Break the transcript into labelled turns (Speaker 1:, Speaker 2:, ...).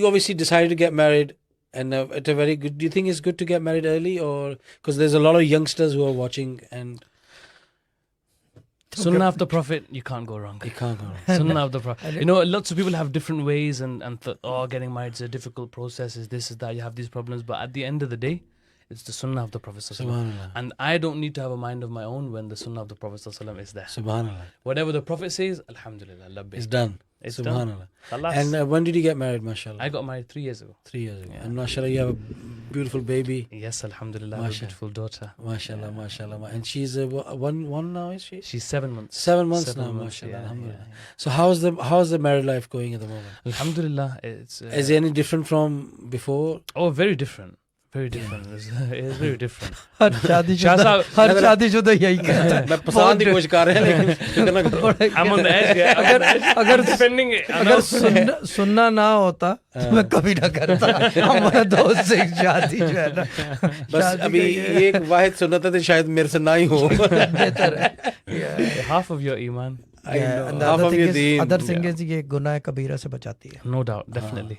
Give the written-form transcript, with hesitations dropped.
Speaker 1: you obviously decided to get married, and at a very good. Do you think it's good to get married early, or because there's a lot of youngsters who are watching and
Speaker 2: Sunnah of the Prophet, you can't go wrong.
Speaker 1: you can't go wrong.
Speaker 2: Sunnah of the Prophet. Lots of people have different ways and getting married is a difficult process, is this, is that, you have these problems. But at the end of the day, it's the Sunnah of the Prophet ﷺ. And I don't need to have a mind of my own when the Sunnah of the Prophet ﷺ is there.
Speaker 1: Subhanallah.
Speaker 2: Whatever the Prophet says, Alhamdulillah, Labbaik.
Speaker 1: It's done.
Speaker 2: It's
Speaker 1: Subhanallah.
Speaker 2: done.
Speaker 1: And when did you get married, mashallah?
Speaker 2: I got married 3 years ago.
Speaker 1: 3 years ago.
Speaker 2: Yeah.
Speaker 1: And mashallah, you have a beautiful baby.
Speaker 2: Yes, Alhamdulillah, I have a beautiful daughter.
Speaker 1: Mashallah, mashallah. And she's one now, is she?
Speaker 2: She's 7 months.
Speaker 1: 7 months now,
Speaker 2: 7 months,
Speaker 1: mashallah.
Speaker 2: yeah,
Speaker 1: Alhamdulillah.
Speaker 2: yeah.
Speaker 1: So how's the married life going at the moment?
Speaker 2: Alhamdulillah, it's...
Speaker 1: Is it any different from before?
Speaker 2: Oh, very different. Very different. It's very different.
Speaker 3: हर शादीशुदा यही कहता है.
Speaker 1: मैं पसंद ही कुछ कर रहे हैं लेकिन
Speaker 2: I'm on the edge. Yeah.
Speaker 3: अगर
Speaker 2: defending it.
Speaker 3: अगर सुनना ना होता तो मैं कभी ना करता. हमारा दोस्त से शादी जो है ना,
Speaker 1: बस अभी ये एक वाहिद सुन्नत है तो शायद मेरे से ना ही हो.
Speaker 3: बेहतर है.
Speaker 2: Half of your iman.
Speaker 1: Half of your deen.
Speaker 3: Other thing is ये गुनाह कबीरा से बचाती है.
Speaker 2: No doubt, definitely.